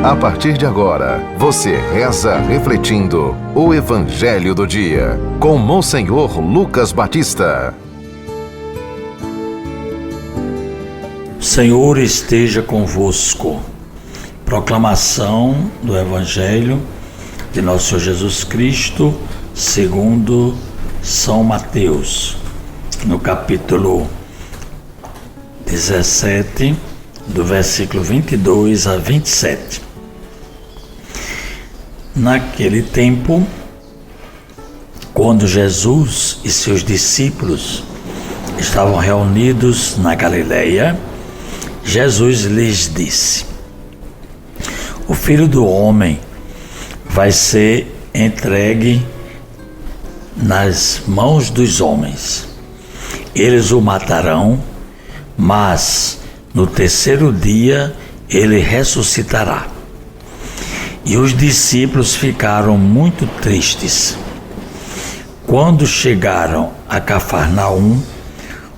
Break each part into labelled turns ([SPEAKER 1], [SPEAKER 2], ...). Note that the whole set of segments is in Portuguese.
[SPEAKER 1] A partir de agora, você reza refletindo o Evangelho do Dia, com Monsenhor Lucas Batista.
[SPEAKER 2] O Senhor esteja convosco. Proclamação do Evangelho de Nosso Senhor Jesus Cristo, segundo São Mateus, no capítulo 17, do versículo 22 a 27. Naquele tempo, quando Jesus e seus discípulos estavam reunidos na Galileia, Jesus lhes disse: O Filho do Homem vai ser entregue nas mãos dos homens. Eles o matarão, mas no terceiro dia ele ressuscitará. E os discípulos ficaram muito tristes. Quando chegaram a Cafarnaum,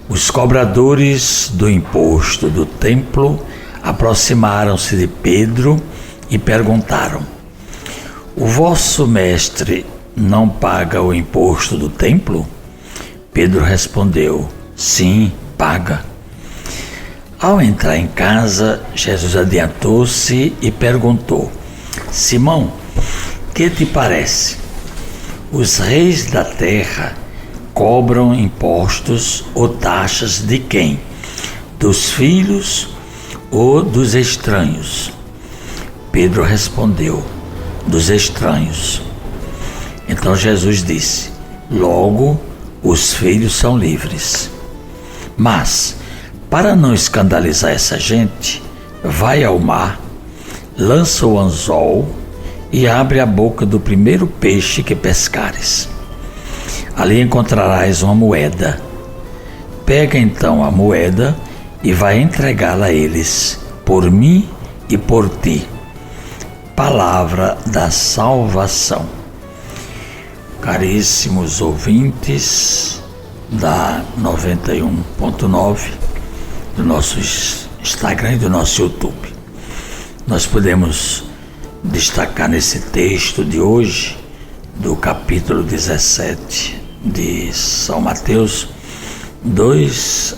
[SPEAKER 2] os cobradores do imposto do templo aproximaram-se de Pedro e perguntaram: O vosso mestre não paga o imposto do templo? Pedro respondeu: Sim, paga. Ao entrar em casa, Jesus adiantou-se e perguntou: Simão, que te parece? Os reis da terra cobram impostos ou taxas de quem? Dos filhos ou dos estranhos? Pedro respondeu: Dos estranhos. Então Jesus disse: Logo, os filhos são livres. Mas, para não escandalizar essa gente, vai ao mar, lança o anzol e abre a boca do primeiro peixe que pescares. Ali encontrarás uma moeda. Pega então a moeda e vai entregá-la a eles, por mim e por ti. Palavra da salvação. Caríssimos ouvintes da 91.9, do nosso Instagram e do nosso YouTube, nós podemos destacar nesse texto de hoje, do capítulo 17 de São Mateus, dois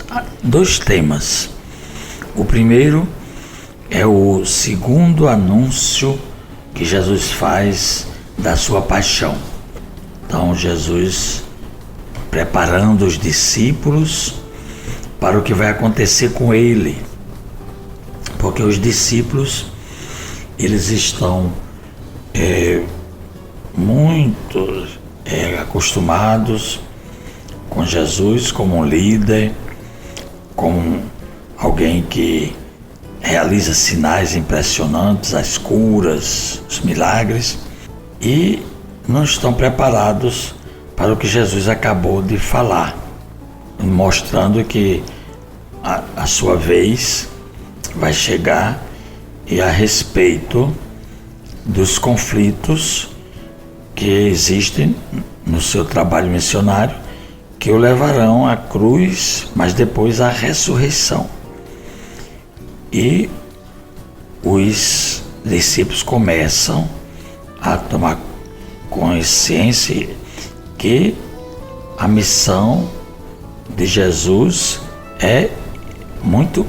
[SPEAKER 2] temas. O primeiro é o segundo anúncio que Jesus faz da sua paixão. Então, Jesus preparando os discípulos para o que vai acontecer com ele, porque os discípulos eles estão muito acostumados com Jesus como um líder, como alguém que realiza sinais impressionantes, as curas, os milagres, e não estão preparados para o que Jesus acabou de falar, mostrando que a sua vez vai chegar, e a respeito dos conflitos que existem no seu trabalho missionário, que o levarão à cruz, mas depois à ressurreição. E os discípulos começam a tomar consciência que a missão de Jesus é muito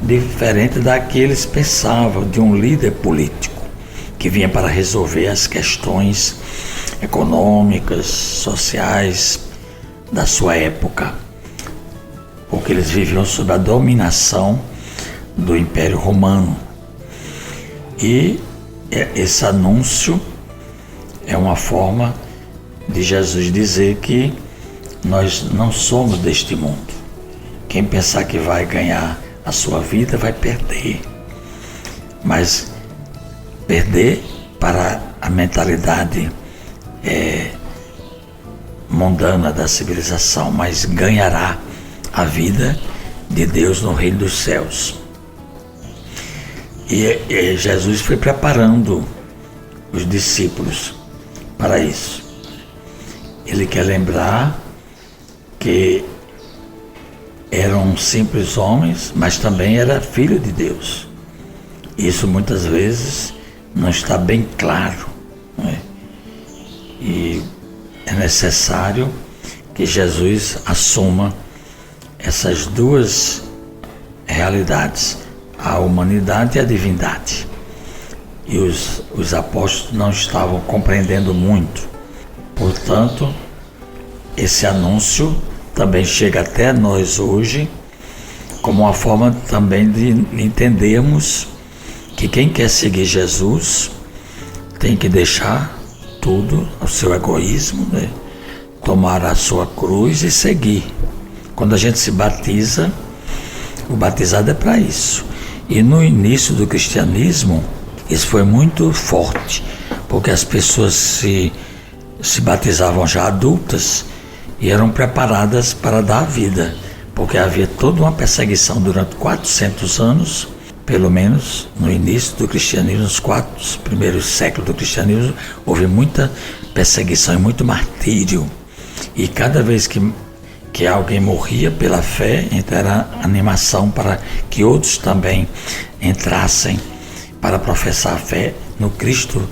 [SPEAKER 2] diferente da que eles pensavam, de um líder político que vinha para resolver as questões econômicas, sociais da sua época, porque eles viviam sob a dominação do Império Romano. E esse anúncio é uma forma de Jesus dizer que nós não somos deste mundo. Quem pensar que vai ganhar a sua vida vai perder, mas perder para a mentalidade mundana da civilização, mas ganhará a vida de Deus no reino dos céus. E Jesus foi preparando os discípulos para isso. Ele quer lembrar que eram simples homens, mas também era filho de Deus. Isso muitas vezes não está bem claro, né? E é necessário que Jesus assuma essas duas realidades, a humanidade e a divindade. E os apóstolos não estavam compreendendo muito. Portanto, esse anúncio também chega até nós hoje como uma forma também de entendermos que quem quer seguir Jesus tem que deixar tudo, o seu egoísmo, né? Tomar a sua cruz e seguir. Quando a gente se batiza, o batizado é para isso. E no início do cristianismo, isso foi muito forte, porque as pessoas se batizavam já adultas e eram preparadas para dar a vida, porque havia toda uma perseguição durante 400 anos, pelo menos no início do cristianismo, nos 4 primeiros séculos do cristianismo, houve muita perseguição e muito martírio. E cada vez que alguém morria pela fé, então era animação para que outros também entrassem para professar a fé no Cristo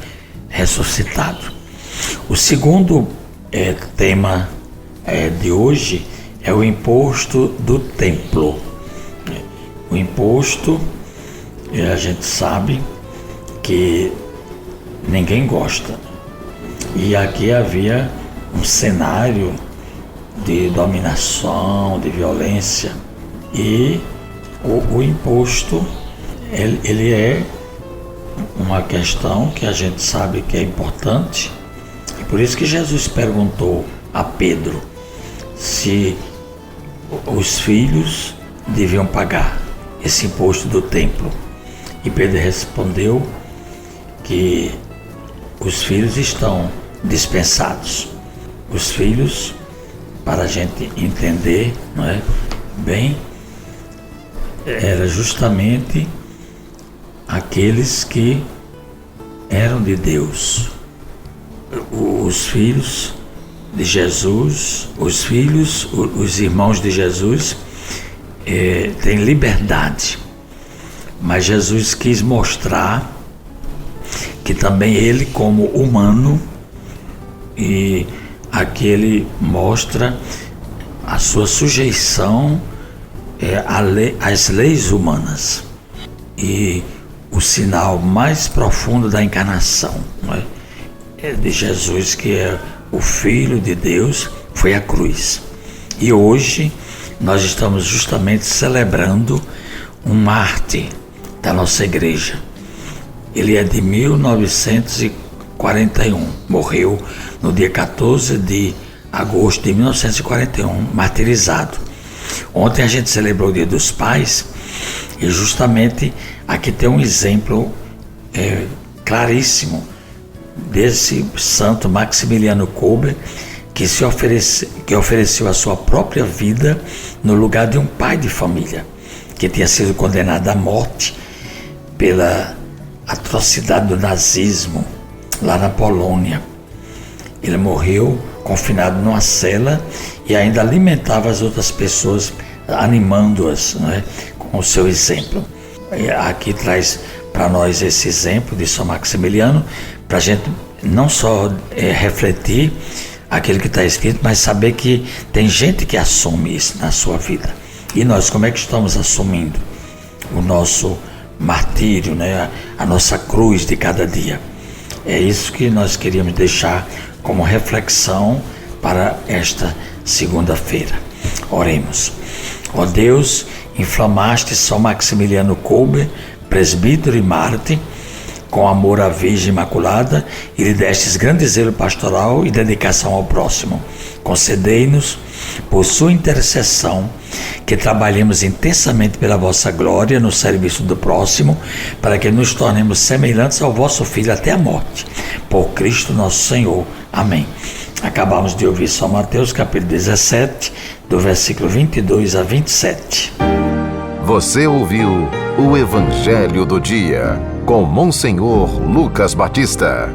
[SPEAKER 2] ressuscitado. O segundo tema de hoje é o imposto do templo. O imposto, a gente sabe que ninguém gosta. E aqui havia um cenário de dominação, de violência. E o imposto, ele é uma questão que a gente sabe que é importante. E por isso que Jesus perguntou a Pedro se os filhos deviam pagar esse imposto do templo. E Pedro respondeu que os filhos estão dispensados. Os filhos, para a gente entender, não é, bem, era justamente aqueles que eram de Deus. Os filhos de Jesus, os irmãos de Jesus têm liberdade, mas Jesus quis mostrar que também ele, como humano, e aqui ele mostra a sua sujeição às leis humanas e o sinal mais profundo da encarnação, não é de Jesus, que é o Filho de Deus, foi a cruz. E hoje nós estamos justamente celebrando um mártir da nossa igreja. Ele é de 1941, morreu no dia 14 de agosto de 1941, martirizado. Ontem a gente celebrou o Dia dos Pais e justamente aqui tem um exemplo claríssimo desse santo Maximiliano Kolbe, que ofereceu a sua própria vida no lugar de um pai de família que tinha sido condenado à morte pela atrocidade do nazismo lá na Polônia. Ele morreu confinado numa cela e ainda alimentava as outras pessoas, animando-as, né, com o seu exemplo. E aqui traz para nós esse exemplo de São Maximiliano, para a gente não só refletir aquilo que está escrito, mas saber que tem gente que assume isso na sua vida. E nós, como é que estamos assumindo o nosso martírio, né? A nossa cruz de cada dia? É isso que nós queríamos deixar como reflexão para esta segunda-feira. Oremos. Ó Deus, inflamaste São Maximiliano Kolbe, presbítero e mártir, com amor à Virgem Imaculada, e lhe destes grande zelo pastoral e dedicação ao próximo. Concedei-nos, por sua intercessão, que trabalhemos intensamente pela vossa glória no serviço do próximo, para que nos tornemos semelhantes ao vosso Filho até a morte. Por Cristo nosso Senhor. Amém. Acabamos de ouvir São Mateus, capítulo 17, do versículo 22 a 27.
[SPEAKER 1] Você ouviu o Evangelho do Dia, com Monsenhor Lucas Batista.